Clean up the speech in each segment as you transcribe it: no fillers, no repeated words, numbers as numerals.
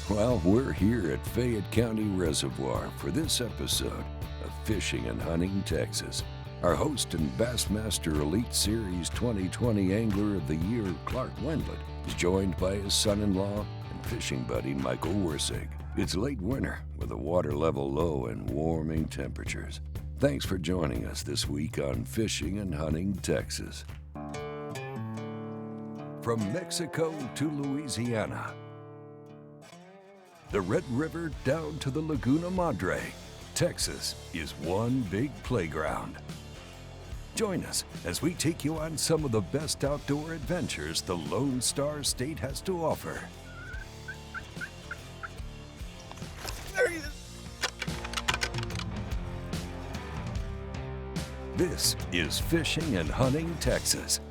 Well, we're here at Fayette County Reservoir for this episode of Fishing and Hunting Texas. Our host and Bassmaster Elite Series 2020 Angler of the Year, Clark Wendlandt, is joined by his son-in-law and fishing buddy, Michael Wersig. It's late winter with the water level low and warming temperatures. Thanks for joining us this week on Fishing and Hunting Texas. From Mexico to Louisiana, the Red River down to the Laguna Madre, Texas is one big playground. Join us as we take you on some of the best outdoor adventures the Lone Star State has to offer. There he is. This is Fishing and Hunting Texas.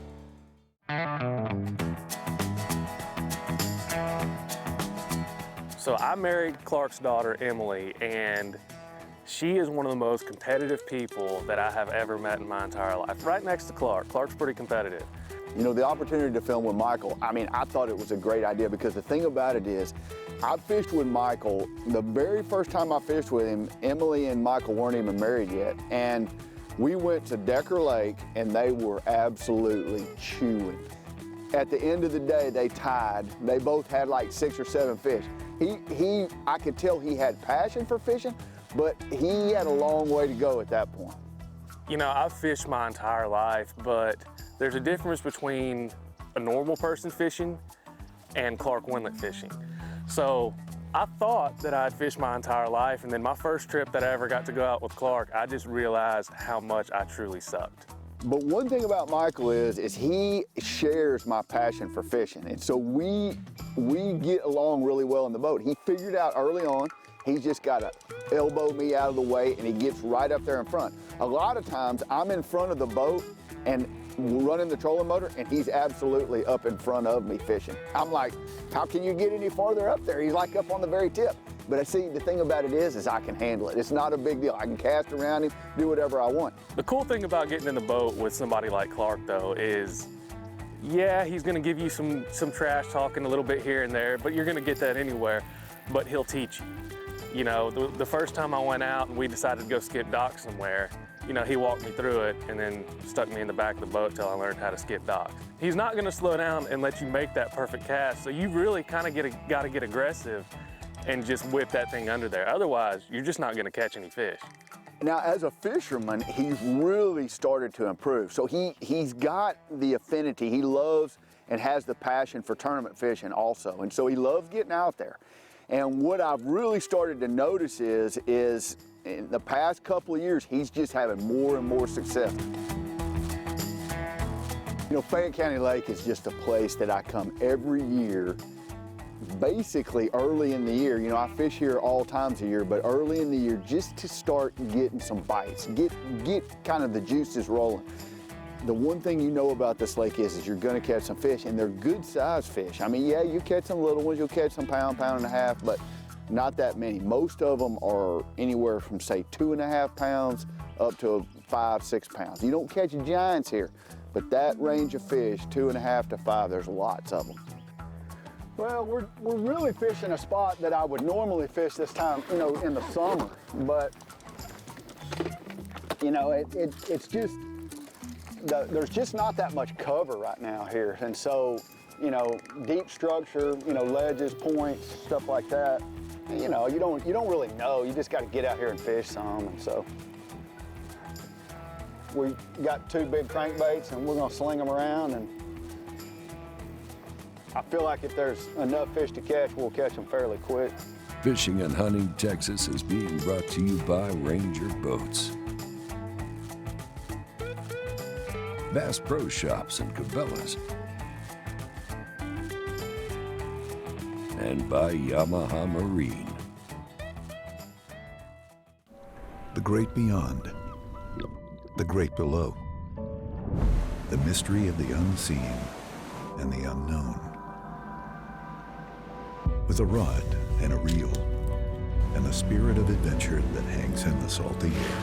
So I married Clark's daughter, Emily, and she is one of the most competitive people that I have ever met in my entire life. Right next to Clark. Clark's pretty competitive. You know, the opportunity to film with Michael, I thought it was a great idea because the thing about it is, I fished with Michael, the very first time I fished with him, Emily and Michael weren't even married yet, and we went to Decker Lake and they were absolutely chewing. At the end of the day, they tied. They both had like 6 or 7 fish. I could tell he had passion for fishing, but he had a long way to go at that point. You know, I've fished my entire life, but there's a difference between a normal person fishing and Clark Wendlandt fishing. So I thought that I'd fished my entire life, and then my first trip that I ever got to go out with Clark, I just realized how much I truly sucked. But one thing about Michael is he shares my passion for fishing. And so we get along really well in the boat. He figured out early on, he's just got to elbow me out of the way and he gets right up there in front. A lot of times I'm in front of the boat and running the trolling motor and he's absolutely up in front of me fishing. I'm like, how can you get any farther up there? He's like up on the very tip. But I see, the thing about it is I can handle it. It's not a big deal. I can cast around him, do whatever I want. The cool thing about getting in the boat with somebody like Clark, though, is, yeah, he's gonna give you some trash talking a little bit here and there, but you're gonna get that anywhere, but he'll teach you. You know, the first time I went out and we decided to go skip docks somewhere, you know, he walked me through it and then stuck me in the back of the boat till I learned how to skip docks. He's not gonna slow down and let you make that perfect cast, so you really kind of gotta get aggressive and just whip that thing under there. Otherwise, you're just not gonna catch any fish. Now, as a fisherman, he's really started to improve. So he's got the affinity. He loves and has the passion for tournament fishing also. And so he loves getting out there. And what I've really started to notice is in the past couple of years, he's just having more and more success. You know, Fayette County Lake is just a place that I come every year, basically early in the year. You know, I fish here all times of year, but early in the year just to start getting some bites, get kind of the juices rolling. The one thing you know about this lake is you're gonna catch some fish, and they're good sized fish. I mean, yeah, you catch some little ones, you'll catch some pound and a half, but not that many. Most of them are anywhere from, say, 2.5 pounds up to 5-6 pounds. You don't catch giants here, but that range of fish, 2.5 to 5, there's lots of them. Well, we're really fishing a spot that I would normally fish this time, you know, in the summer, but you know, it's just, there's just not that much cover right now here, and so, you know, deep structure, you know, ledges, points, stuff like that, you know, you don't really know. You just got to get out here and fish some, and so we got 2 big crankbaits, and we're gonna sling them around, and I feel like if there's enough fish to catch, we'll catch them fairly quick. Fishing and Hunting Texas is being brought to you by Ranger Boats, Bass Pro Shops and Cabela's, and by Yamaha Marine. The great beyond, the great below, the mystery of the unseen and the unknown. With a rod and a reel, and the spirit of adventure that hangs in the salty air.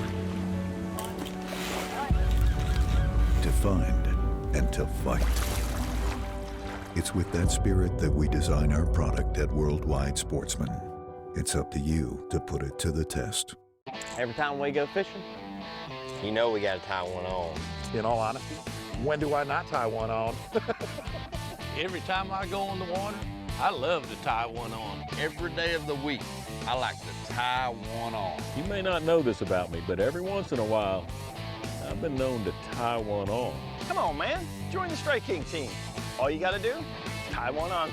To find and to fight. It's with that spirit that we design our product at Worldwide Sportsman. It's up to you to put it to the test. Every time we go fishing, you know we got to tie one on. In all honesty, when do I not tie one on? Every time I go in the water, I love to tie one on. Every day of the week, I like to tie one on. You may not know this about me, but every once in a while, I've been known to tie one on. Come on, man. Join the Stray King team. All you got to do, tie one on.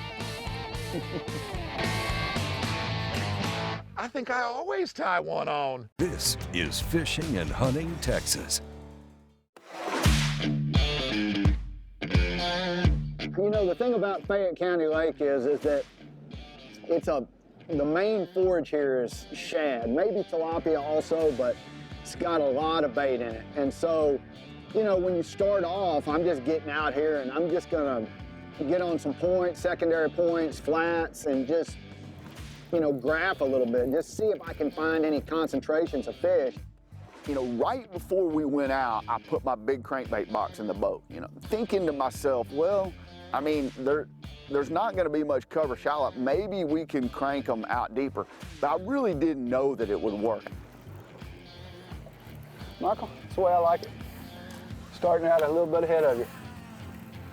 I think I always tie one on. This is Fishing and Hunting Texas. You know, the thing about Fayette County Lake is that the main forage here is shad, maybe tilapia also, but it's got a lot of bait in it. And so, you know, when you start off, I'm just getting out here and I'm just gonna get on some points, secondary points, flats, and just, you know, graph a little bit, just see if I can find any concentrations of fish. You know, right before we went out, I put my big crankbait box in the boat, you know, thinking to myself, well, I mean, there's not gonna be much cover shallop. Maybe we can crank them out deeper, but I really didn't know that it would work. Michael, that's the way I like it. Starting out a little bit ahead of you.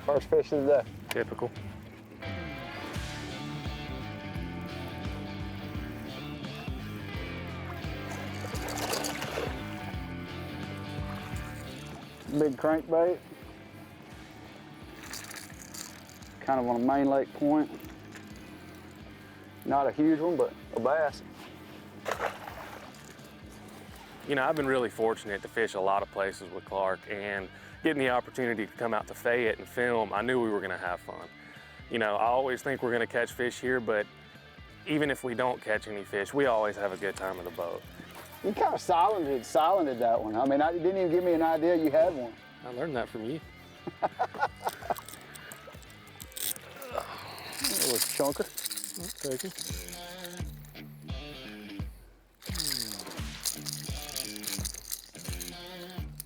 First fish of the day. Typical. Big crankbait. Kind of on a main lake point. Not a huge one, but a bass. You know, I've been really fortunate to fish a lot of places with Clark, and getting the opportunity to come out to Fayette and film, I knew we were gonna have fun. You know, I always think we're gonna catch fish here, but even if we don't catch any fish, we always have a good time in the boat. You kind of silented that one. I mean, you didn't even give me an idea you had one. I learned that from you. It was chunker. Thank you.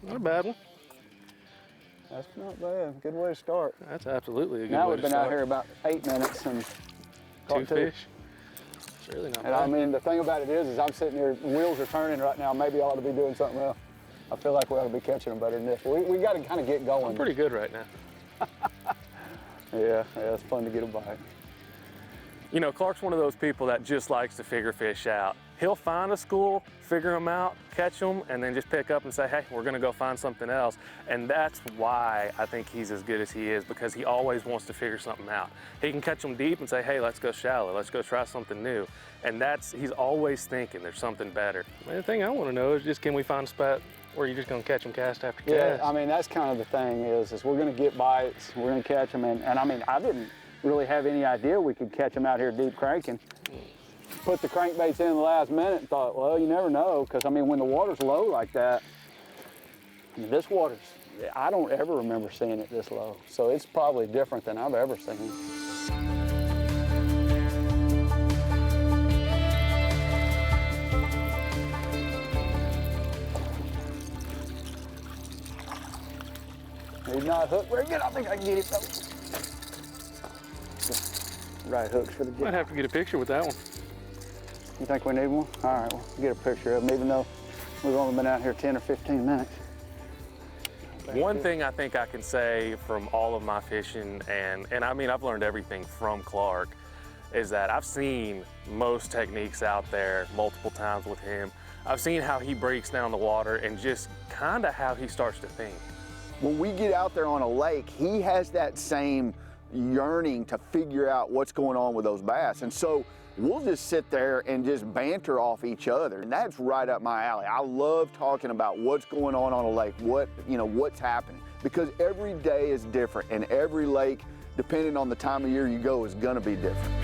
Not a bad one. That's not bad. Good way to start. That's absolutely a good Now way we've to been out start. here about 8 minutes and Two caught fish. It's really not And bad. I mean, the thing about it is I'm sitting here, the wheels are turning right now. Maybe I ought to be doing something else. I feel like we ought to be catching them better than this. We got to kind of get going. I'm pretty good right now. Yeah, it's fun to get a bite. You know, Clark's one of those people that just likes to figure fish out. He'll find a school, figure them out, catch them, and then just pick up and say, hey, we're gonna go find something else. And that's why I think he's as good as he is, because he always wants to figure something out. He can catch them deep and say, hey, let's go shallow, let's go try something new. And he's always thinking there's something better. The thing I wanna know is just, can we find a spot where you're just gonna catch them cast after cast? Yeah, I mean, that's kind of the thing is we're gonna get bites, we're gonna catch them, and I mean, I didn't really have any idea we could catch them out here deep cranking. Put the crankbaits in the last minute and thought, well, you never know, because I mean, when the water's low like that, I mean, this water's, I don't ever remember seeing it this low. So it's probably different than I've ever seen it. He's not hooked very good. I think I can get it though. Right hooks for the Might have to get a picture with that one. You think we need one? All right, we'll get a picture of him, even though we've only been out here 10 or 15 minutes. One thing I think I can say from all of my fishing, and I mean, I've learned everything from Clark, is that I've seen most techniques out there multiple times with him. I've seen how he breaks down the water and just kind of how he starts to think. When we get out there on a lake, he has that same yearning to figure out what's going on with those bass. And so we'll just sit there and just banter off each other. And that's right up my alley. I love talking about what's going on a lake, what's happening. Because every day is different, and every lake, depending on the time of year you go, is gonna be different.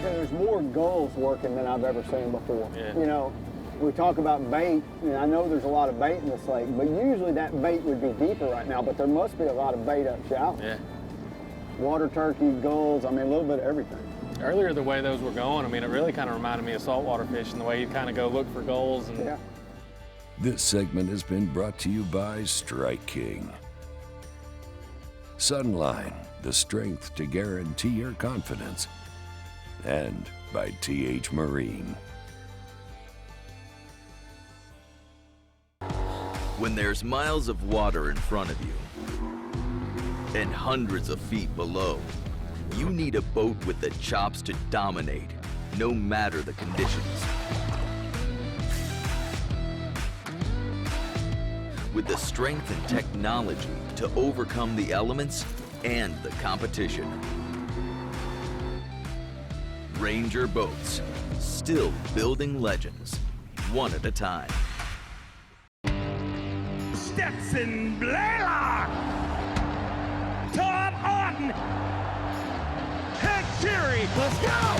There's more gulls working than I've ever seen before. Yeah. You know, we talk about bait, and I know there's a lot of bait in this lake, but usually that bait would be deeper right now, but there must be a lot of bait up shallow. Yeah. Water turkey, gulls, I mean, a little bit of everything. Earlier, the way those were going, I mean, it really kind of reminded me of saltwater fishing, the way you'd kind of go look for gulls. And Yeah. This segment has been brought to you by Strike King. Sunline, the strength to guarantee your confidence. And by TH Marine. When there's miles of water in front of you and hundreds of feet below, you need a boat with the chops to dominate, no matter the conditions. With the strength and technology to overcome the elements and the competition. Ranger Boats, still building legends, one at a time. Stetson Blaylock, Todd Auden, Head Terry, let's go!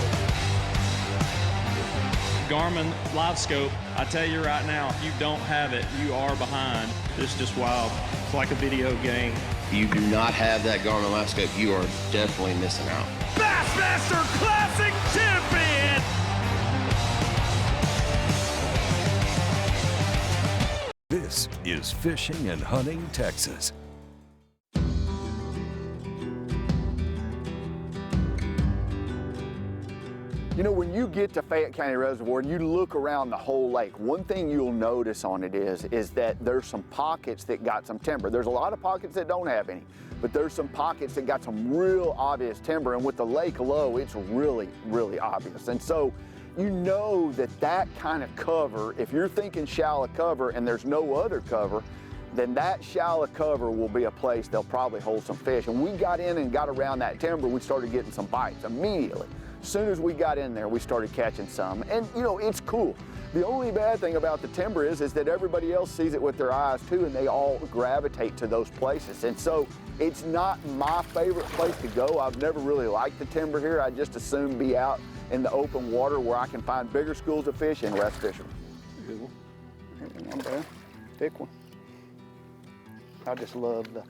Garmin Live Scope, I tell you right now, if you don't have it, you are behind. It's just wild. It's like a video game. If you do not have that Garmin Live Scope, you are definitely missing out. Bassmaster Classic Champion! This is Fishing and Hunting Texas. You know, when you get to Fayette County Reservoir and you look around the whole lake, one thing you'll notice on it is that there's some pockets that got some timber. There's a lot of pockets that don't have any, but there's some pockets that got some real obvious timber, and with the lake low, it's really, really obvious. And so you know that kind of cover, if you're thinking shallow cover and there's no other cover, then that shallow cover will be a place they'll probably hold some fish. And we got in and got around that timber, we started getting some bites immediately. As soon as we got in there, we started catching some. And you know, it's cool. The only bad thing about the timber is that everybody else sees it with their eyes too, and they all gravitate to those places. And so it's not my favorite place to go. I've never really liked the timber here. I just assume be out in the open water where I can find bigger schools of fish and less fishermen. Good one. Not bad. Thick one. I just love the.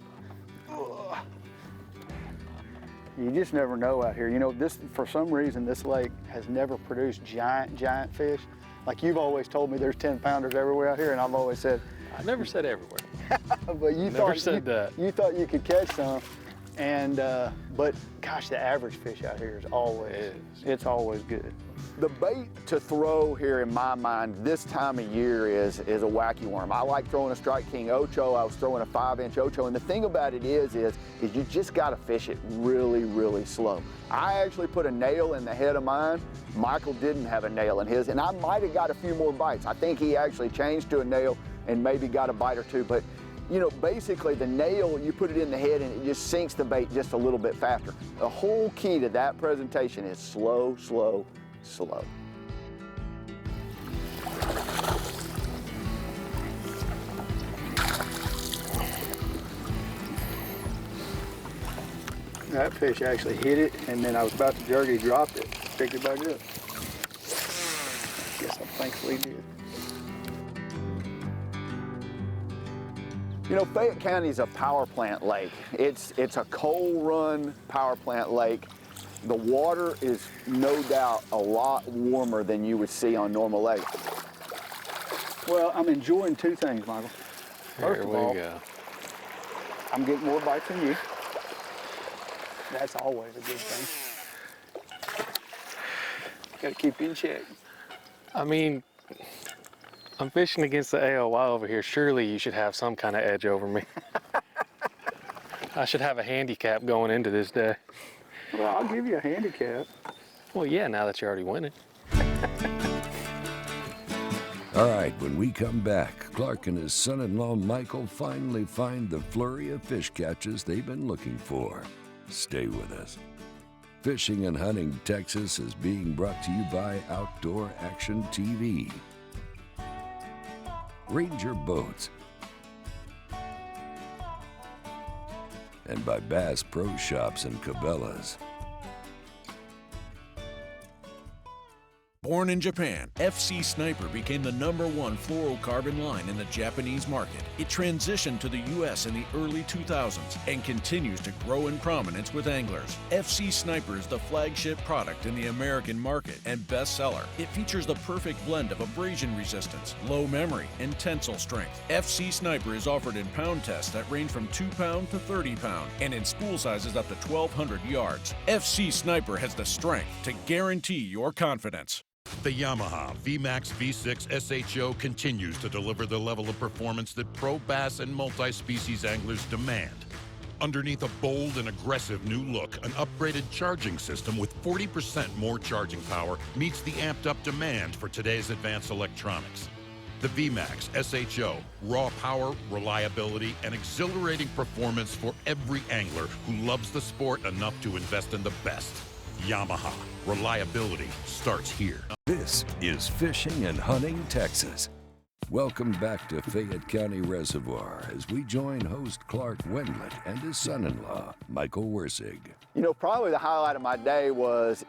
You just never know out here. You know, this, for some reason, this lake has never produced giant fish. Like you've always told me there's 10-pounders everywhere out here, and I've always said. I never said everywhere. But you never said that. You thought you could catch some. And, but gosh, the average fish out here is always, it's always good. The bait to throw here in my mind this time of year is a wacky worm. I like throwing a Strike King Ocho. I was throwing a 5-inch Ocho. And the thing about it is you just gotta fish it really, really slow. I actually put a nail in the head of mine. Michael didn't have a nail in his, and I might've got a few more bites. I think he actually changed to a nail and maybe got a bite or two, but you know, basically the nail, you put it in the head and it just sinks the bait just a little bit faster. The whole key to that presentation is slow, slow, slow. That fish actually hit it, and then I was about to jerk it, he dropped it, picked it back up. Guess I thankfully did. You know, Fayette County is a power plant lake. It's a coal-run power plant lake. The water is no doubt a lot warmer than you would see on normal lakes. Well, I'm enjoying two things, Michael. First of all, I'm getting more bites than you. That's always a good thing. Got to keep you in check. I mean, I'm fishing against the AOY over here. Surely you should have some kind of edge over me. I should have a handicap going into this day. Well, I'll give you a handicap. Well, yeah, now that you're already winning. All right, when we come back, Clark and his son-in-law Michael finally find the flurry of fish catches they've been looking for. Stay with us. Fishing and Hunting Texas is being brought to you by Outdoor Action TV, Ranger Boats, and by Bass Pro Shops and Cabela's. Born in Japan, FC Sniper became the #1 fluorocarbon line in the Japanese market. It transitioned to the U.S. in the early 2000s and continues to grow in prominence with anglers. FC Sniper is the flagship product in the American market and bestseller. It features the perfect blend of abrasion resistance, low memory, and tensile strength. FC Sniper is offered in pound tests that range from 2 pound to 30 pound and in spool sizes up to 1,200 yards. FC Sniper has the strength to guarantee your confidence. The Yamaha VMAX V6 SHO continues to deliver the level of performance that pro bass and multi-species anglers demand. Underneath a bold and aggressive new look, an upgraded charging system with 40% more charging power meets the amped-up demand for today's advanced electronics. The VMAX SHO, raw power, reliability, and exhilarating performance for every angler who loves the sport enough to invest in the best. Yamaha, reliability starts here. This is Fishing and Hunting Texas. Welcome back to Fayette County Reservoir as we join host Clark Wendlandt and his son-in-law, Michael Wersig. You know, probably the highlight of my day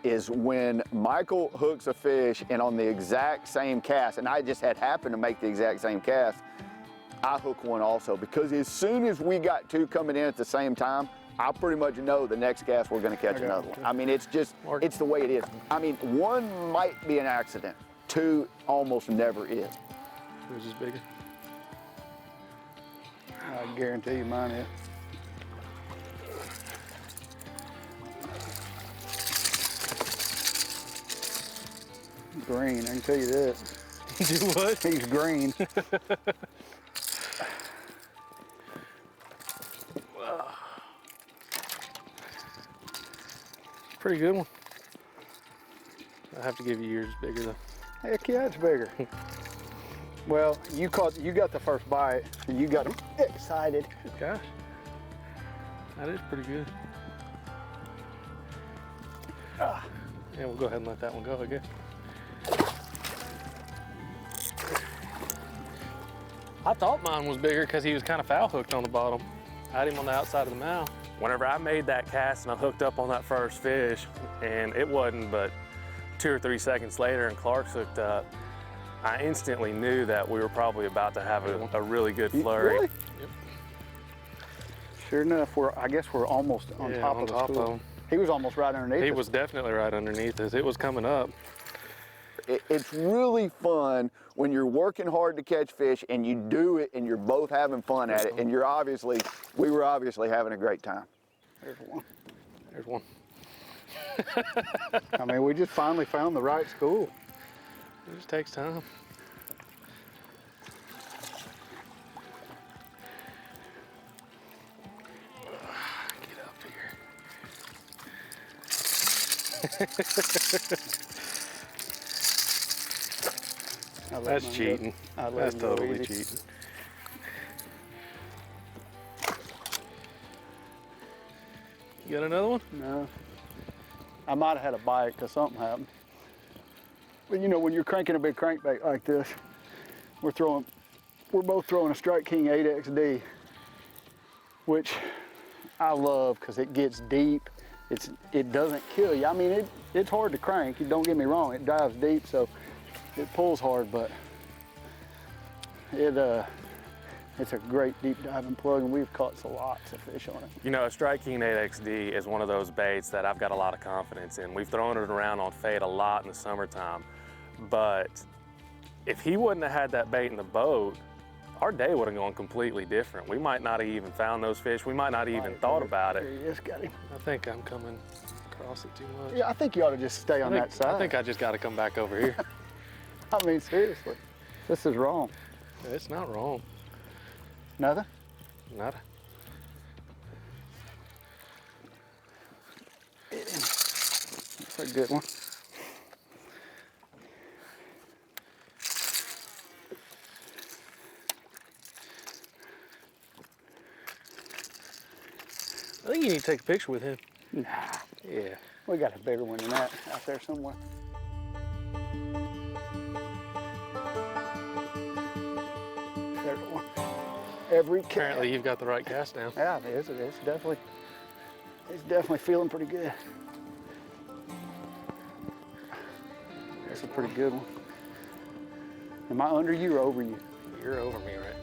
is when Michael hooks a fish and on the exact same cast, and I just had happened to make the exact same cast, I hook one also, because as soon as we got two coming in at the same time, I pretty much know the next cast we're gonna catch another one. I mean, it's just, it's the way it is. I mean, one might be an accident, two almost never is. Yours is bigger? I guarantee you mine is. Green, I can tell you this. Do what? He's green. Pretty good one. I have to give you yours bigger though. Heck yeah, it's bigger. Well, you got the first bite, and you got him excited. Gosh, that is pretty good. Yeah, we'll go ahead and let that one go, I guess. I thought mine was bigger because he was kind of foul hooked on the bottom. I had him on the outside of the mouth. Whenever I made that cast and I hooked up on that first fish, and it wasn't but 2 or 3 seconds later and Clark's hooked up, I instantly knew that we were probably about to have a really good flurry. Really? Yep. Sure enough, I guess we're almost on top of the school. He was almost right underneath us. He was definitely right underneath us. It was coming up. It's really fun when you're working hard to catch fish and you do it and you're both having fun at it, and we were obviously having a great time. There's one. There's one. I mean, we just finally found the right school. It just takes time. Get up here. That's cheating. That's totally cheating. You got another one? No. I might have had a bite because something happened. But you know, when you're cranking a big crankbait like this, we're both throwing a Strike King 8XD, which I love because it gets deep. It doesn't kill you. I mean, it's hard to crank. Don't get me wrong. It dives deep, so it pulls hard, but it's a great deep diving plug, and we've caught lots of fish on it. You know, a Strike King 8XD is one of those baits that I've got a lot of confidence in. We've thrown it around on Fayette a lot in the summertime, but if he wouldn't have had that bait in the boat, our day would have gone completely different. We might not have even found those fish. We might not have even thought about it. There he is, got him. I think I'm coming across it too much. Yeah, I think you ought to just stay on that side. I think I just got to come back over here. I mean, seriously, this is wrong. It's not wrong. Nothing? Nada. That's a good one. I think you need to take a picture with him. Nah. Yeah. We got a bigger one than that out there somewhere. There's one. Every cat. Apparently you've got the right cast now. Yeah, it is. It's definitely feeling pretty good. That's a pretty good one. Am I under you or over you? You're over me right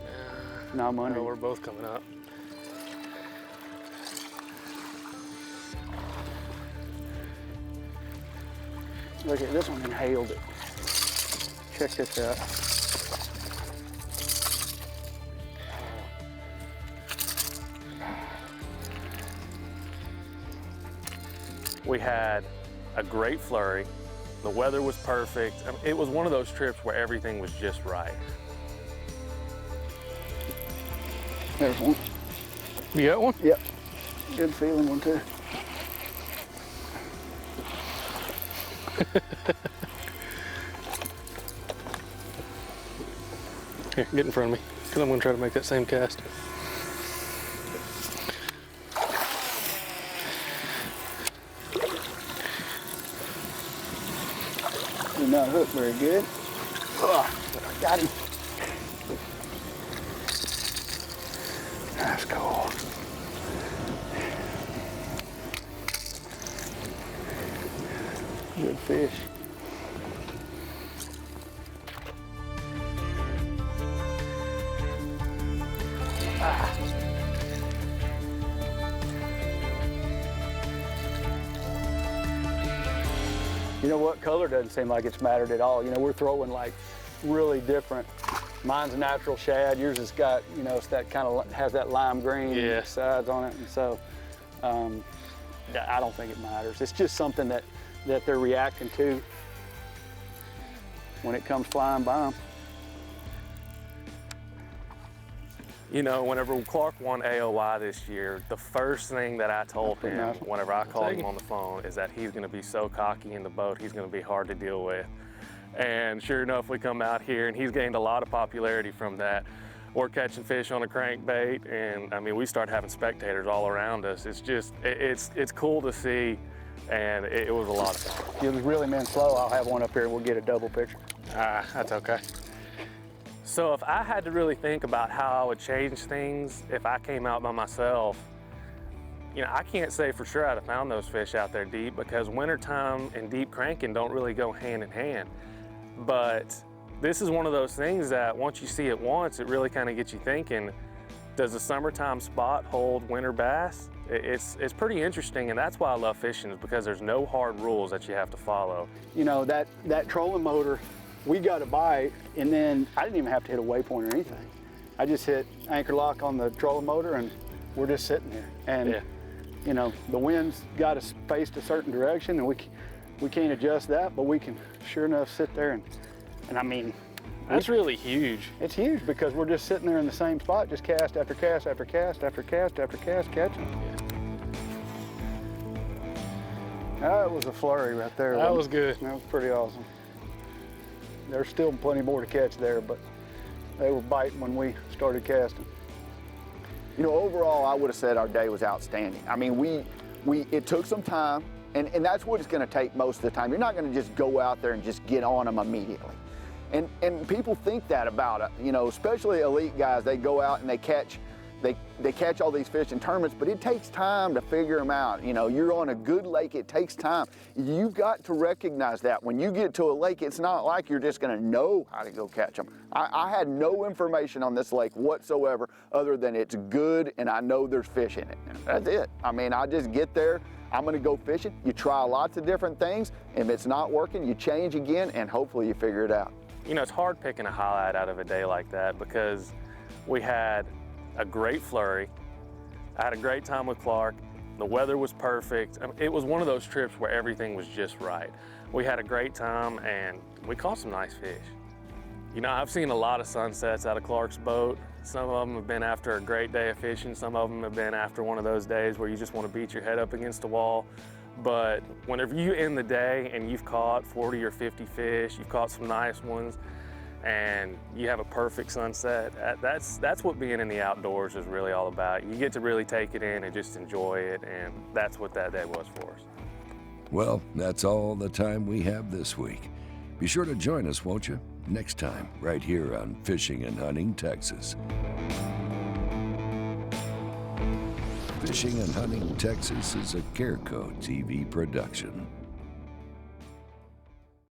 now. No, I'm under you. We're both coming up. Look at this one, inhaled it. Check this out. We had a great flurry. The weather was perfect. I mean, it was one of those trips where everything was just right. There's one. You got one? Yep. Good feeling one too. Here, get in front of me, because I'm going to try to make that same cast. Did not hook very good. But I got him. That's cool. Good fish. You know what? Color doesn't seem like it's mattered at all. You know, we're throwing like really different. Mine's a natural shad. Yours has got, you know, it's that kind of has that lime green sides on it, and so I don't think it matters. It's just something that they're reacting to when it comes flying by them. You know, whenever Clark won AOY this year, the first thing that I told him whenever I called him on the phone is that he's going to be so cocky in the boat, he's going to be hard to deal with. And sure enough, we come out here and he's gained a lot of popularity from that. We're catching fish on a crankbait, and I mean, we start having spectators all around us. It's just, it's cool to see, and it was a lot of fun. If it was really men slow, I'll have one up here and we'll get a double picture. That's okay. So if I had to really think about how I would change things if I came out by myself, you know, I can't say for sure I'd have found those fish out there deep, because wintertime and deep cranking don't really go hand in hand. But this is one of those things that once you see it once, it really kind of gets you thinking, does a summertime spot hold winter bass? It's pretty interesting, and that's why I love fishing, is because there's no hard rules that you have to follow. You know, that trolling motor, we got a bite, and then I didn't even have to hit a waypoint or anything. I just hit anchor lock on the trolling motor, and we're just sitting there. And you know, the wind's got us faced a certain direction, and we can't adjust that, but we can sure enough sit there and I mean, that's really huge. It's huge because we're just sitting there in the same spot, just cast after cast after cast after cast after cast, catching. That was a flurry right there. That was good. That was pretty awesome. There's still plenty more to catch there, but they were biting when we started casting. You know, overall, I would have said our day was outstanding. I mean, it took some time, and that's what it's going to take most of the time. You're not going to just go out there and just get on them immediately. And people think that about it, you know, especially elite guys. They go out and they catch all these fish in tournaments, but it takes time to figure them out. You know, you're on a good lake, it takes time. You've got to recognize that. When you get to a lake, it's not like you're just gonna know how to go catch them. I had no information on this lake whatsoever other than it's good and I know there's fish in it. That's it. I mean, I just get there, I'm gonna go fishing. You try lots of different things. If it's not working, you change again, and hopefully you figure it out. You know, it's hard picking a highlight out of a day like that, because we had a great flurry. I had a great time with Clark. The weather was perfect. I mean, it was one of those trips where everything was just right. We had a great time and we caught some nice fish. You know, I've seen a lot of sunsets out of Clark's boat. Some of them have been after a great day of fishing. Some of them have been after one of those days where you just want to beat your head up against the wall. But whenever you end the day and you've caught 40 or 50 fish, you've caught some nice ones, and you have a perfect sunset, that's what being in the outdoors is really all about. You get to really take it in and just enjoy it, and that's what that day was for us. Well, that's all the time we have this week. Be sure to join us, won't you? Next time, right here on Fishing and Hunting Texas. Fishing and Hunting Texas is a Careco TV production.